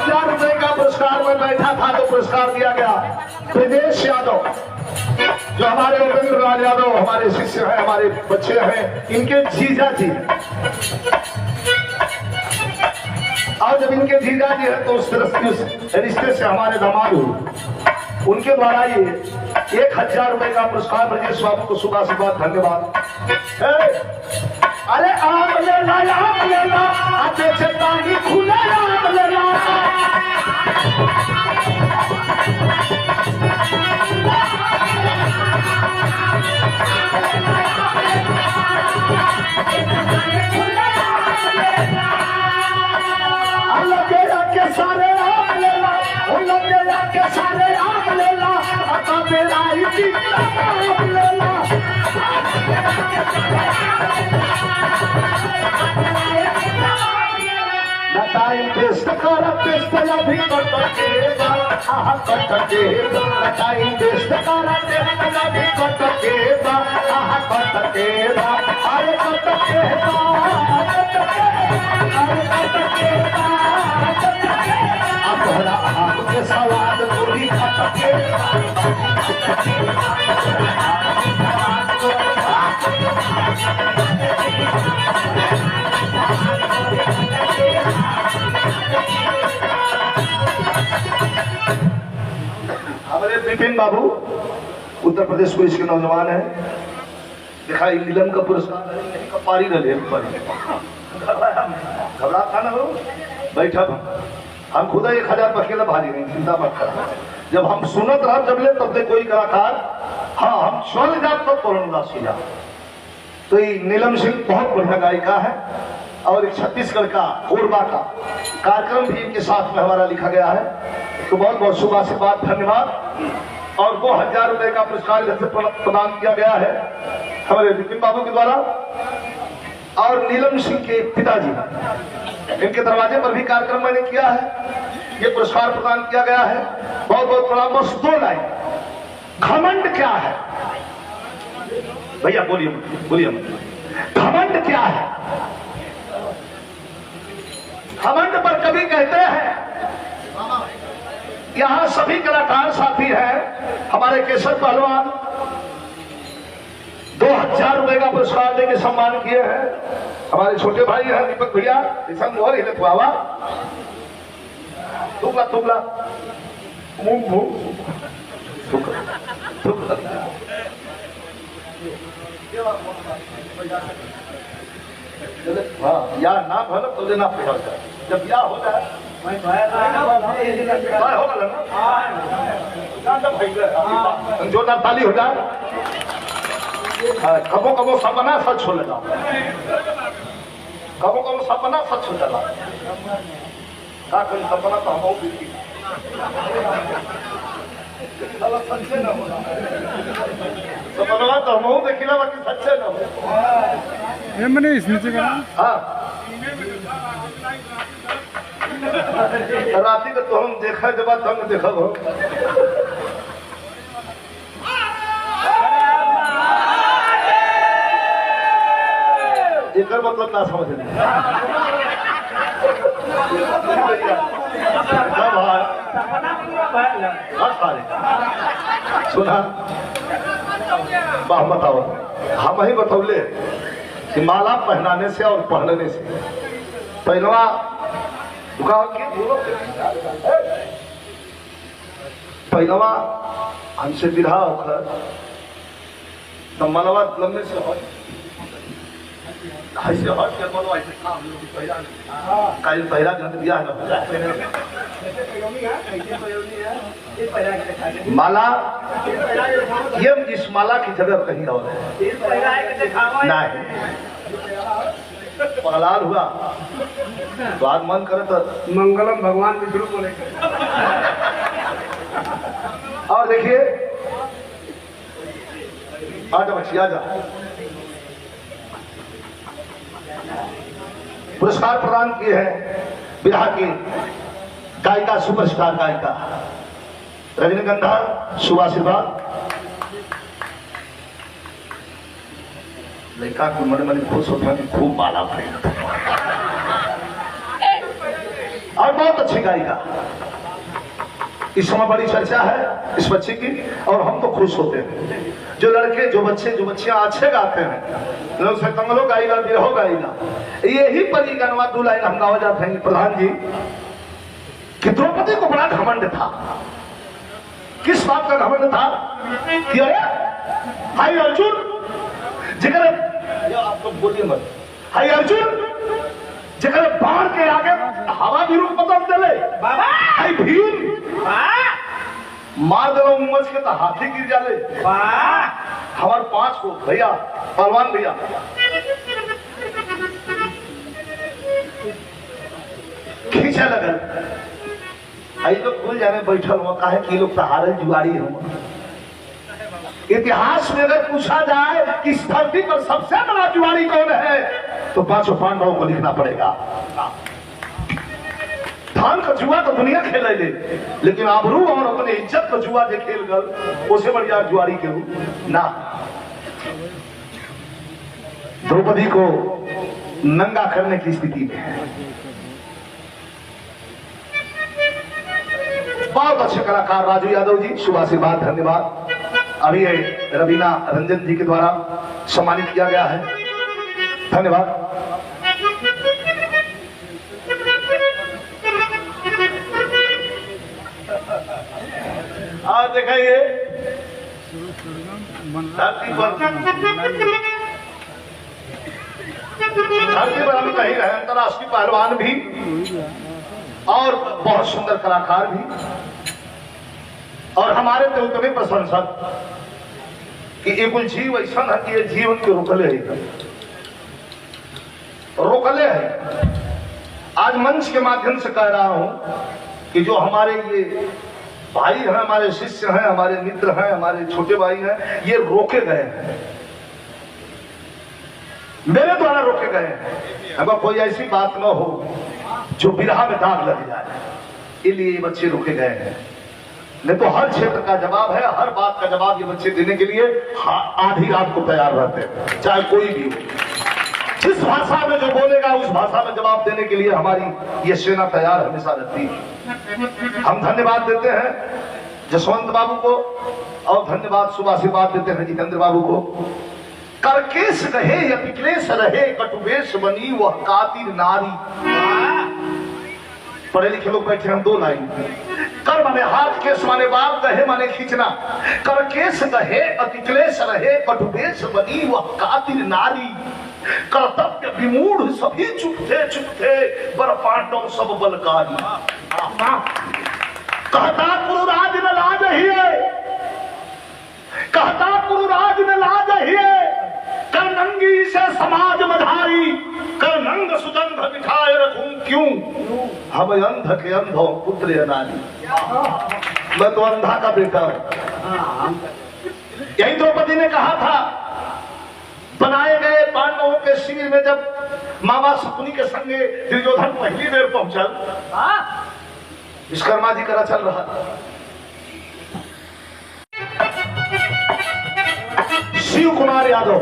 ₹1000 का पुरस्कार में बैठा था तो पुरस्कार दिया गया ब्रजेश यादव, जो हमारे उपेंद्र लाल यादव हमारे शिष्य हैं, हमारे बच्चे हैं, इनके जीजा जी। और जब इनके जीजा जी है तो उस रिश्ते से हमारे दामाद हुए, उनके द्वारा ये ₹1000 का पुरस्कार ब्रजेश बाबू को सुबह से बहुत धन्यवाद। अरे आम लेना आते चेतानी खुले आम लेना, सारे आम लेना, के सारे आम लेना, अता मेरा आम लेना। टाइम वेस्ट कर वेस्ट अभी कटकेगा, आहा कटकेगा, टाइम वेस्ट कर वेस्ट अभी कटकेगा, आहा कटकेगा, अरे कटकेगा, अरे कटकेगा, अब तोहरा आपके सवाल पूरी कटकेगा। हमारे विपिन बाबू उत्तर प्रदेश पुलिस के नौजवान है, दिखाई नीलम का पुरस्कार पारी रहे घबरा था ना वो बैठा, हम खुदा 1000 अकेला भारी नहीं, चिंता मत कर। जब हम सुनत रह जब ले तब तक कोई कलाकार, हाँ हम चल जाते तो तोरण उदास हो जा। तो ये नीलम सिंह बहुत बढ़िया गायिका है और एक छत्तीसगढ़ का कोरबा का कार्यक्रम भी इनके साथ में हमारा लिखा गया है। तो बहुत बहुत शुभ आशीर्वाद, धन्यवाद। और ₹2000 का पुरस्कार जैसे प्रदान किया गया है हमारे विपिन बाबू के द्वारा और नीलम सिंह के पिताजी, इनके दरवाजे पर भी कार्यक्रम मैंने किया है, ये पुरस्कार प्रदान किया गया है। बहुत बहुत प्रणाम। बस 2 लाइन, घमंड क्या है भैया, बोलिए बोलिए, घमंड क्या है? घमंड पर कभी कहते हैं, यहाँ सभी कलाकार साथी हैं, हमारे केशव पहलवान ₹2000 का पुरस्कार देके सम्मान किए हैं। हमारे छोटे भाई हैं दीपक भैया, मोहर हिले खुआवा तुगला तुगला मुंह मुंह हाँ या ना भर तो देना पड़ा जाए, जब या हो जाए जो ना ताली हो जाए, कबो कबो सपना सच हो लगा, कबो कबो सपना सच हो जाला, का कोई सपना तो हम भी सच्चे न हो, सपना तो हम देखिला बाकी सच्चे न हो। मैंने इस नीचे का हाँ राती का तो हम देखा जब हम देखा हो एक मतलब ना समझ सुना बाह बताओ, हम ही बतौले कि माला पहनाने से और पहनने से पहलवा पहलवा हमसे विधा होकर तो मलवा लम्बे से हो ऐसे हट के बोलो ऐसे कल पहला गंध दिया है ना माला, ये इस माला की जगह कहीं और नहीं। प्रहलाद हुआ तो आज मन करे तो मंगलम भगवान विष्णु को लेकर। और देखिए आजा बच्ची आजा, पुरस्कार प्रदान किए हैं बिहार की गायिका, सुपरस्टार गायिका रजनीगंधा शुभ आशीर्वाद। लड़का को मन मन खुश होता है कि खूब माला भरेगा और बहुत अच्छी गायिका। इस समय बड़ी चर्चा है इस बच्चे की और हम तो खुश होते हैं। जो लड़के जो बच्चियां अच्छे गाते हैं लोग से तंगलो गाइला बिरहो गाइला, यही परी गनवा दो लाइन हम गावा जाते हैं प्रधान जी कि द्रौपदी को बड़ा घमंड था। किस बात का घमंड था कि अरे हाय अर्जुन जिगर आप तो बोलिए मत, हाय अर्जुन जिगर बाढ़ के आगे हवा भी रुक बदल दे बाबा, हाय भीम मार दे उमस के तो हाथी गिर जाले हमारे 5 को भैया पहलवान भैया खींचा लगल। आई तो भूल जाने बैठल हुआ काहे कि लोग तो हारल जुआरी हो। इतिहास में अगर पूछा जाए कि इस धरती पर सबसे बड़ा जुआरी कौन है तो 5 पांडवों को लिखना पड़ेगा। धान का जुआ तो दुनिया खेल ले, लेकिन आबरू और अपने इज्जत का जुआ जो खेल गल उसे बढ़िया जुआरी के ना। द्रौपदी को नंगा करने की स्थिति में है। बहुत अच्छे कलाकार राजू यादव जी शुभ आशीर्वाद धन्यवाद। अभी रवीना रंजन जी के द्वारा सम्मानित किया गया है, धन्यवाद। आज दिखाइए धरती पर हम कहीं रहे अंतरराष्ट्रीय पहलवान भी और बहुत सुंदर कलाकार भी और हमारे तो उतने प्रशंसक कि एक जीव ऐसा है कि ये जीवन के रोकले है। आज मंच के माध्यम से कह रहा हूं कि जो हमारे ये भाई हैं, हमारे शिष्य हैं, हमारे मित्र हैं, हमारे छोटे भाई हैं, ये रोके गए हैं, मेरे द्वारा रोके गए हैं। अगर कोई ऐसी बात न हो जो बिरहा में दाग लग जाए, इसलिए ये बच्चे रोके गए हैं। नहीं तो हर क्षेत्र का जवाब है, हर बात का जवाब ये बच्चे देने के लिए आधी रात को तैयार रहते हैं, चाहे कोई भी हो। जिस भाषा में जो बोलेगा उस भाषा में जवाब देने के लिए हमारी ये सेना तैयार हमेशा रहती है। हम धन्यवाद देते हैं जसवंत बाबू को और धन्यवाद शुभ आशीर्वाद देते हैं जितेंद्र बाबू को। करकेश रहे या विकलेश रहे कटुवेश बनी वह कातिर नारी। पढ़े लिखे लोग बैठे हैं 2 लाइन। कर माने हाथ, केस माने बाल, गहे माने खींचना। कर केस गहे अतिक्लेश रहे कटुवेश बनी वह कातिर नारी। कर्तव्य विमूढ़ सभी चुप थे बर पांडव सब बलकारी। कहता कुरुराज न लाज हिए, कहता कुरुराज न लाज हिए, कर नंगी से समाज मधारी, कर नंग सुगंध बिठाए रखूं क्यों, हम अंध के अंधों पुत्र अनारी। मैं तो अंधा का बेटा हूं। यही द्रौपदी ने कहा था बनाए गए पांडवों के शिविर में जब मामा शकुनी के संगे दुर्योधन पहली बार पहुंचल, विश्वकर्मा जी करा चल रहा। शिव कुमार यादव